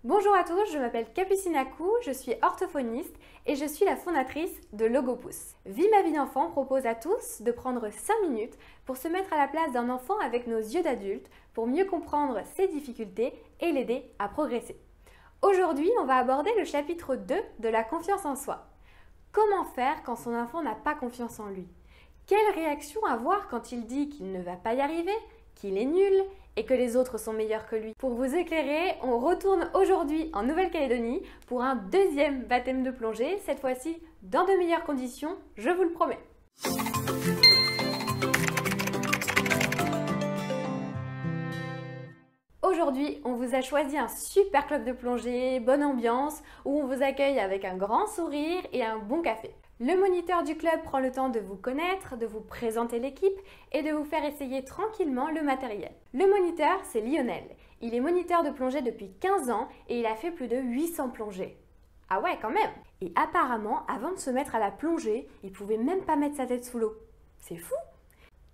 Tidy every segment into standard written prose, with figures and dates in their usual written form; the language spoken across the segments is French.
Bonjour à tous, je m'appelle Capucine Acou, je suis orthophoniste et je suis la fondatrice de Logopousse. Vie ma vie d'enfant propose à tous de prendre 5 minutes pour se mettre à la place d'un enfant avec nos yeux d'adulte pour mieux comprendre ses difficultés et l'aider à progresser. Aujourd'hui, on va aborder le chapitre 2 de la confiance en soi. Comment faire quand son enfant n'a pas confiance en lui? Quelle réaction avoir quand il dit qu'il ne va pas y arriver, qu'il est nul et que les autres sont meilleurs que lui? Pour vous éclairer, on retourne aujourd'hui en Nouvelle-Calédonie pour un deuxième baptême de plongée, cette fois-ci dans de meilleures conditions, je vous le promets. Aujourd'hui, on vous a choisi un super club de plongée, bonne ambiance, où on vous accueille avec un grand sourire et un bon café. Le moniteur du club prend le temps de vous connaître, de vous présenter l'équipe et de vous faire essayer tranquillement le matériel. Le moniteur, c'est Lionel. Il est moniteur de plongée depuis 15 ans et il a fait plus de 800 plongées. Ah ouais, quand même! Et apparemment, avant de se mettre à la plongée, il pouvait même pas mettre sa tête sous l'eau. C'est fou!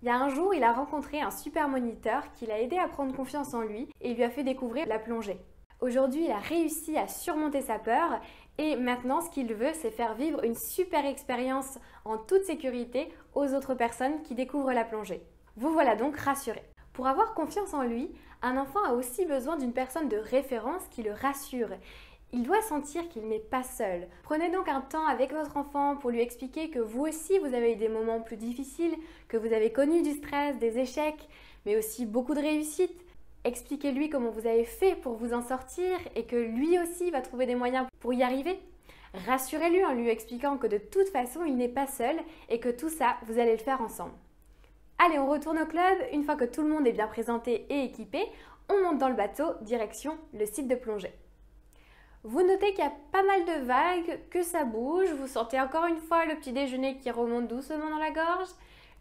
Il y a un jour, il a rencontré un super moniteur qui l'a aidé à prendre confiance en lui et lui a fait découvrir la plongée. Aujourd'hui, il a réussi à surmonter sa peur et maintenant, ce qu'il veut, c'est faire vivre une super expérience en toute sécurité aux autres personnes qui découvrent la plongée. Vous voilà donc rassuré. Pour avoir confiance en lui, un enfant a aussi besoin d'une personne de référence qui le rassure. Il doit sentir qu'il n'est pas seul. Prenez donc un temps avec votre enfant pour lui expliquer que vous aussi, vous avez eu des moments plus difficiles, que vous avez connu du stress, des échecs, mais aussi beaucoup de réussites. Expliquez-lui comment vous avez fait pour vous en sortir et que lui aussi va trouver des moyens pour y arriver. Rassurez-lui en lui expliquant que de toute façon, il n'est pas seul et que tout ça, vous allez le faire ensemble. Allez, on retourne au club. Une fois que tout le monde est bien présenté et équipé, on monte dans le bateau, direction le site de plongée. Vous notez qu'il y a pas mal de vagues, que ça bouge. Vous sentez encore une fois le petit déjeuner qui remonte doucement dans la gorge.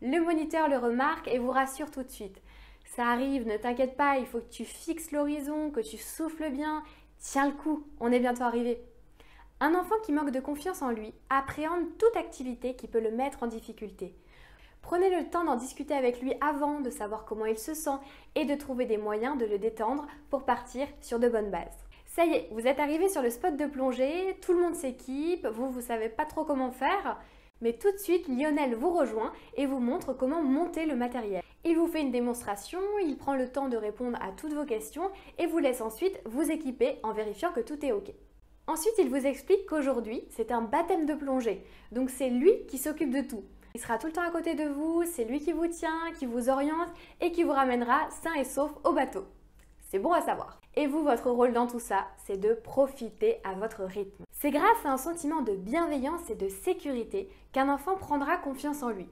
Le moniteur le remarque et vous rassure tout de suite. Ça arrive, ne t'inquiète pas, il faut que tu fixes l'horizon, que tu souffles bien. Tiens le coup, on est bientôt arrivé. Un enfant qui manque de confiance en lui appréhende toute activité qui peut le mettre en difficulté. Prenez le temps d'en discuter avec lui avant de savoir comment il se sent et de trouver des moyens de le détendre pour partir sur de bonnes bases. Ça y est, vous êtes arrivé sur le spot de plongée, tout le monde s'équipe, vous savez pas trop comment faire, mais tout de suite, Lionel vous rejoint et vous montre comment monter le matériel. Il vous fait une démonstration, il prend le temps de répondre à toutes vos questions et vous laisse ensuite vous équiper en vérifiant que tout est OK. Ensuite, il vous explique qu'aujourd'hui, c'est un baptême de plongée, donc c'est lui qui s'occupe de tout. Il sera tout le temps à côté de vous, c'est lui qui vous tient, qui vous oriente et qui vous ramènera sain et sauf au bateau. C'est bon à savoir. Et vous, votre rôle dans tout ça, c'est de profiter à votre rythme. C'est grâce à un sentiment de bienveillance et de sécurité qu'un enfant prendra confiance en lui.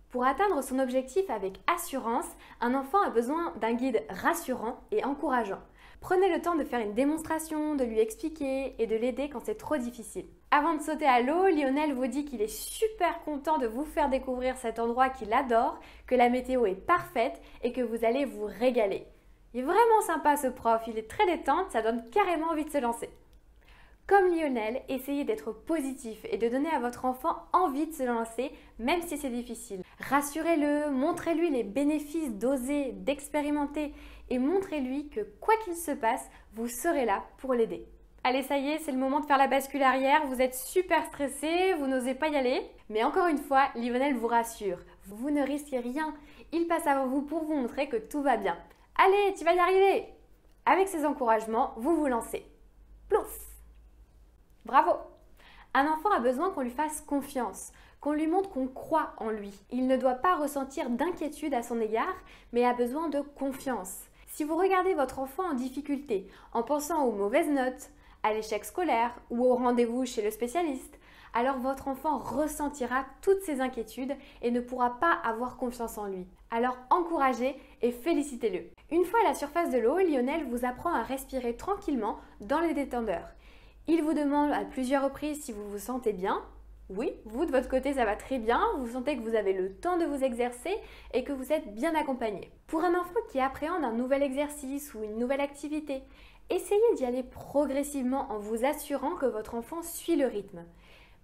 Pour atteindre son objectif avec assurance, un enfant a besoin d'un guide rassurant et encourageant. Prenez le temps de faire une démonstration, de lui expliquer et de l'aider quand c'est trop difficile. Avant de sauter à l'eau, Lionel vous dit qu'il est super content de vous faire découvrir cet endroit qu'il adore, que la météo est parfaite et que vous allez vous régaler. Il est vraiment sympa ce prof, il est très détente, ça donne carrément envie de se lancer. Comme Lionel, essayez d'être positif et de donner à votre enfant envie de se lancer, même si c'est difficile. Rassurez-le, montrez-lui les bénéfices d'oser, d'expérimenter et montrez-lui que quoi qu'il se passe, vous serez là pour l'aider. Allez, ça y est, c'est le moment de faire la bascule arrière, vous êtes super stressé, vous n'osez pas y aller. Mais encore une fois, Lionel vous rassure, vous ne risquez rien, il passe avant vous pour vous montrer que tout va bien. Allez, tu vas y arriver! Avec ces encouragements, vous vous lancez. Plouf! Bravo! Un enfant a besoin qu'on lui fasse confiance, qu'on lui montre qu'on croit en lui. Il ne doit pas ressentir d'inquiétude à son égard, mais a besoin de confiance. Si vous regardez votre enfant en difficulté, en pensant aux mauvaises notes, à l'échec scolaire ou au rendez-vous chez le spécialiste, alors votre enfant ressentira toutes ces inquiétudes et ne pourra pas avoir confiance en lui. Alors encouragez et félicitez-le. Une fois à la surface de l'eau, Lionel vous apprend à respirer tranquillement dans les détendeurs. Il vous demande à plusieurs reprises si vous vous sentez bien. Oui, vous de votre côté ça va très bien, vous sentez que vous avez le temps de vous exercer et que vous êtes bien accompagné. Pour un enfant qui appréhende un nouvel exercice ou une nouvelle activité, essayez d'y aller progressivement en vous assurant que votre enfant suit le rythme.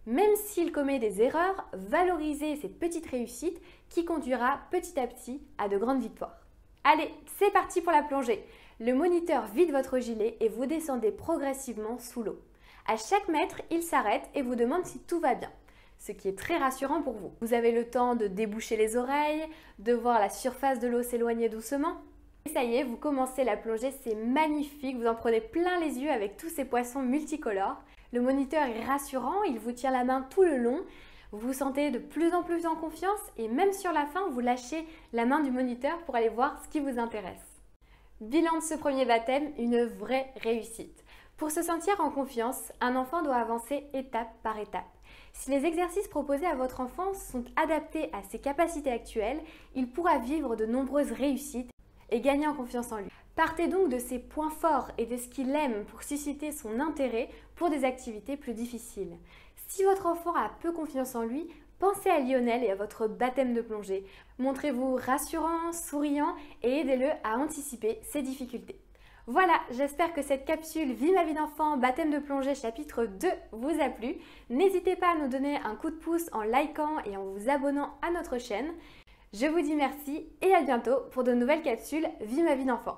Même s'il commet des erreurs, valorisez ces petites réussites qui conduira petit à petit à de grandes victoires. Allez, c'est parti pour la plongée. Le moniteur vide votre gilet et vous descendez progressivement sous l'eau. À chaque mètre, il s'arrête et vous demande si tout va bien, ce qui est très rassurant pour vous. Vous avez le temps de déboucher les oreilles, de voir la surface de l'eau s'éloigner doucement. Et ça y est, vous commencez la plongée, c'est magnifique, vous en prenez plein les yeux avec tous ces poissons multicolores. Le moniteur est rassurant, il vous tient la main tout le long. Vous vous sentez de plus en plus en confiance et même sur la fin, vous lâchez la main du moniteur pour aller voir ce qui vous intéresse. Bilan de ce premier baptême, une vraie réussite. Pour se sentir en confiance, un enfant doit avancer étape par étape. Si les exercices proposés à votre enfant sont adaptés à ses capacités actuelles, il pourra vivre de nombreuses réussites et gagner en confiance en lui. Partez donc de ses points forts et de ce qu'il aime pour susciter son intérêt pour des activités plus difficiles. Si votre enfant a peu confiance en lui, pensez à Lionel et à votre baptême de plongée. Montrez-vous rassurant, souriant et aidez-le à anticiper ses difficultés. Voilà, j'espère que cette capsule Vie ma vie d'enfant, baptême de plongée chapitre 2 vous a plu. N'hésitez pas à nous donner un coup de pouce en likant et en vous abonnant à notre chaîne. Je vous dis merci et à bientôt pour de nouvelles capsules Vie ma vie d'enfant.